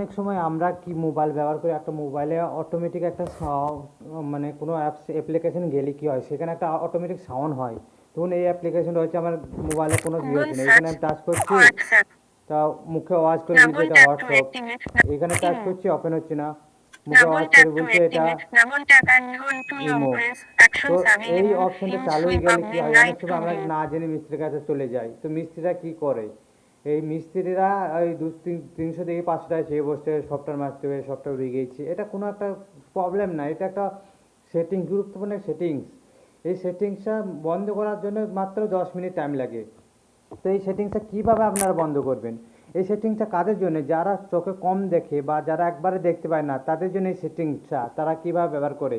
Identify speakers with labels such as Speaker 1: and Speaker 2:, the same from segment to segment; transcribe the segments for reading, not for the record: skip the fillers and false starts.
Speaker 1: অনেক সময় আমরা কি মোবাইল ব্যবহার করি, একটা মোবাইলে অটোমেটিক একটা মানে কোনো অ্যাপ্লিকেশন গেলে কি হয়, সেখানে একটা অটোমেটিক সাউন্ড হয়। ধরুন এই অ্যাপ্লিকেশনটা হচ্ছে আমার মোবাইলে কোনো ইয়ে হচ্ছে না, এখানে আমি টাচ করছি, তা মুখে আওয়াজ করে বলছে এটা হোয়াটসঅ্যাপ, এখানে টাচ করছি ওপেন হচ্ছে না, মুখে আওয়াজ করে বলছে এটা ইমো। তো এই অপশনটা চালু হয়ে গেলে কি হয়, অনেক সময় আমরা না জেনে মিস্ত্রির কাছে চলে যাই। তো মিস্ত্রিরা কি করে, এই মিস্ত্রিরা ওই 300 থেকে 500 টাকা চেয়ে বসছে, সফটওয়্যার মারতে হবে, সফটওয়্যার উড়ে গেছে। এটা কোনো একটা প্রবলেম না, এটা একটা সেটিংস, গুরুত্বপূর্ণ সেটিংস। এই সেটিংসটা বন্ধ করার জন্য মাত্র 10 মিনিট টাইম লাগে। তো এই সেটিংসটা কীভাবে আপনারা বন্ধ করবেন, এই সেটিংসটা কাদের জন্য, যারা চোখে কম দেখে বা যারা একবারে দেখতে পায় না তাদের জন্য এই সেটিংসটা তারা কীভাবে ব্যবহার করে।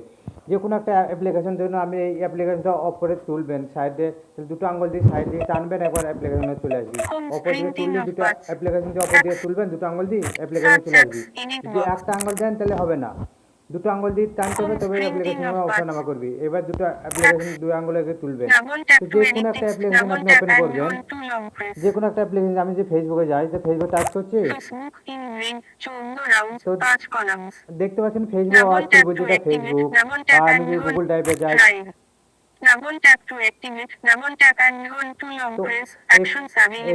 Speaker 1: যে কোনো একটা অ্যাপ্লিকেশন জন্য আপনি এই অ্যাপ্লিকেশনটা অফ করে তুলবেন, সাইডে দুটো আঙুল দিয়ে সাইড দিয়ে টানবেন, একবার অ্যাপ্লিকেশনে চলে আসবে। অপর দিয়ে তুললে দুটো অ্যাপ্লিকেশন দিয়ে অপর দিয়ে তুলবেন, দুটো আঙুল দিয়ে অ্যাপ্লিকেশনে চলে আসবে। যদি একটা আঙুল দেন তাহলে হবে না, দুটো আঙুল দিয়ে টানতে হবে, তবে অ্যাপ্লিকেশন ওঠানামা করবে। এবার দুটো অ্যাপ্লিকেশন দুই আঙুলে তুলবেন। তো যে কোনো একটা অ্যাপ্লিকেশন আপনি ওপেন করবেন, যে কোনো একটা অ্যাপ্লিকেশন, আমি যে ফেসবুকে যাই, যে ফেসবুক টাচ করছি, তো দেখতে পাচ্ছেন ফেসবুক আওয়াজ করে বলছে এটা ফেসবুক। আর আমি যদি গুগল ড্রাইভে যাই,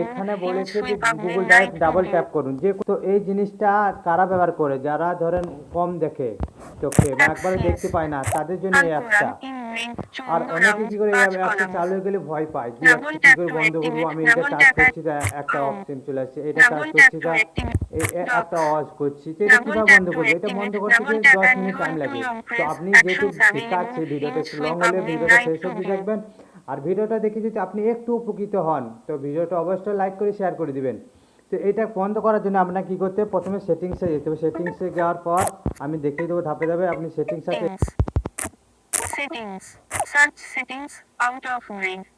Speaker 1: এখানে বলেছে যে গুগল ড্রাইভ ডাবল ট্যাপ করুন। যে তো এই জিনিসটা কারা ব্যবহার করে, যারা ধরেন কম দেখে চোখে বা একবারে দেখতে পায় না, তাদের জন্য এই অ্যাপটা। আর অনেকে কি করে এই অ্যাপটা চালু হয়ে গেলে ভয় পায় যে কি করে বন্ধ করবো, আমি এটা টাচ করছি তা একটা অপশন চলে আসছে, এটা টাচ করছি তা একটা আওয়াজ করছি, তো এটা কিভাবে বন্ধ করবো। এটা বন্ধ করতে 10 মিনিট টাইম লাগে। তো আপনি যেহেতু শেখাচ্ছি, ভিডিওটা একটু লং হলে ভিডিওটা শেষ অবধি দেখবেন। আর ভিডিওটা দেখে যদি আপনি একটু উপকৃত হন, তো ভিডিওটা অবশ্যই লাইক করে শেয়ার করে দিবেন। তো এটা বন্ধ করার জন্য আপনাকে কী করতে হবে, প্রথমে সেটিংসে যেতে হবে। সেটিংসে যাওয়ার পর আমি দেখিয়ে দেবো ধাপে ধাপে। আপনি সেটিংসে
Speaker 2: Settings. Search settings. Out of range.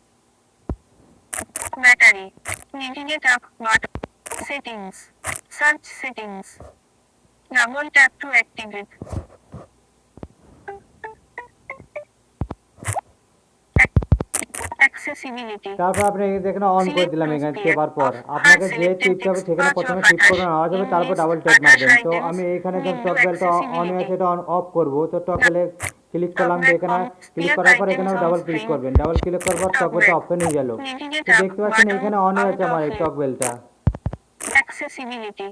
Speaker 2: Battery. Navigate up button. Settings. Search settings. Double tap to activate. Accessibility.
Speaker 1: তারপর আপনি দেখেন অন করে দিলাম। এখানে টেপার পর আপনাকে যে টিপতে হবে সেখানে প্রথমে টিপ করবেন, আওয়াজ হবে, তারপর ডাবল ট্যাপ মারবেন। তো আমি এখানে যে টক বেলটা অন হয়ে আছে এটা অফ করব। তো টক বেলে ক্লিক করলাম, এখানে ক্লিক করার পর এখানে ডাবল ক্লিক করবেন। ডাবল ক্লিক করার পর টক বেলটা ওপেন হয়ে গেল। তো দেখতে পাচ্ছেন এখানে অন হয়ে আছে আমার এই টক বেলটা।
Speaker 2: Accessibility.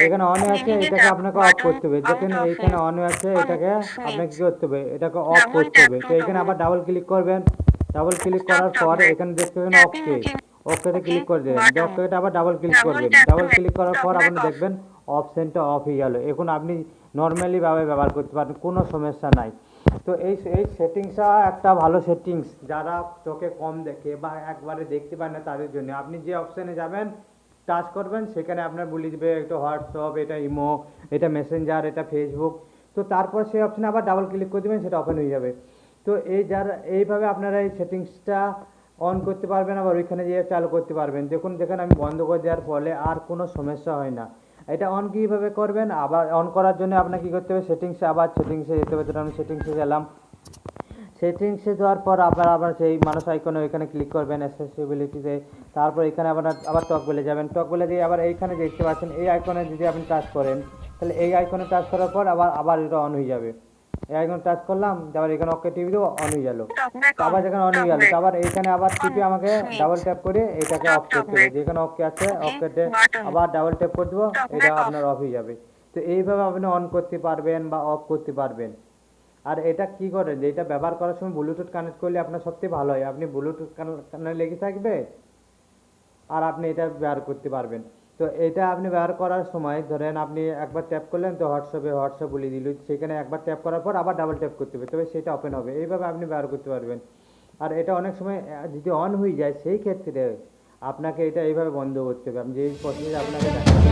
Speaker 1: এখানে অন হয়ে আছে, এটাকে আপনাকে অফ করতে হবে। দেখেন এইখানে অন হয়ে আছে, এটাকে আপনাকে কি করতে হবে, এটাকে অফ করতে হবে। তো এখানে আবার ডাবল ক্লিক করবেন। ডাবল ক্লিক করার পর এখানে দেখতে পাবেন ওকে, ওকেতে ক্লিক করে দেবেন। ওকেতে আবার ডাবল ক্লিক করবেন। ডাবল ক্লিক করার পর আপনি দেখবেন অপশনটা অফ হয়ে গেল। এখন আপনি নর্মালি ভাবে ব্যবহার করতে পারেন, কোনো সমস্যা নাই। তো এই সেটিংসটা একটা ভালো সেটিংস, যারা চোখে কম দেখে বা একবারে দেখতে পায় না তাদের জন্য। আপনি যে অপশানে যাবেন, টাচ করবেন, সেখানে আপনার বলে দিবে এটা হোয়াটসঅ্যাপ, এটা ইমো, এটা মেসেঞ্জার, এটা ফেসবুক। তো তারপর সেই অপশানে আবার ডাবল ক্লিক করে দেবেন, সেটা ওপেন হয়ে যাবে। তো এইভাবে আপনারা এই সেটিংসটা অন করতে পারবেন, আবার ওইখানে গিয়ে চালু করতে পারবেন। দেখুন যেখানে আমি বন্ধ করে দেওয়ার ফলে আর কোনো সমস্যা হয় না। এটা অন কীভাবে করবেন, আবার অন করার জন্য আপনাকে কী করতে হবে, সেটিংসে আবার সেটিংসে যেতে হবে। আমি সেটিংসে গেলাম। সেটিংসে যাওয়ার পর আবার সেই মানুষ আইকনে ওইখানে ক্লিক করবেন, অ্যাক্সেসিবিলিটিতে। তারপর এখানে আবার টক বেলে যাবেন। টক বেলে দিয়ে আবার এইখানে দেখতে পাচ্ছেন এই আইকনে যদি আপনি টাচ করেন, তাহলে এই আইকনে টাচ করার পর আবার এটা অন হয়ে যাবে। এই আইকনে টাচ করলাম, আবার এখানে ওকে টিপে দেবো, অন হয়ে গেল। আবার যেখানে অন হয়ে গেল, আবার এইখানে আবার টিপে আমাকে ডাবল ট্যাপ করে এটাকে অফ করতে হবে। যেখানে ওকে আছে ওকেতে আবার ডাবল ট্যাপ করে দেবো, এটা আপনার অফ হয়ে যাবে। তো এইভাবে আপনি অন করতে পারবেন বা অফ করতে পারবেন। আর এটা কি করে, যে এটা ব্যবহার করার সময় ব্লুটুথ কানেক্ট করলে আপনার সবথেকে ভালো হয়। আপনি ব্লুটুথ কানে লেগে থাকবে আর আপনি এটা ব্যবহার করতে পারবেন। তো এটা আপনি ব্যবহার করার সময় ধরেন আপনি একবার ট্যাপ করলেন, তো হোয়াটসঅ্যাপ বলে দিল, সেখানে একবার ট্যাপ করার পর আবার ডাবল ট্যাপ করতে হবে, তবে সেটা ওপেন হবে। এইভাবে আপনি ব্যবহার করতে পারবেন। আর এটা অনেক সময় যদি অন হয়ে যায়, সেই ক্ষেত্রে আপনাকে এটা এইভাবে বন্ধ করতে হবে। আমি যে প্রসেস আপনাকে দেখাচ্ছি।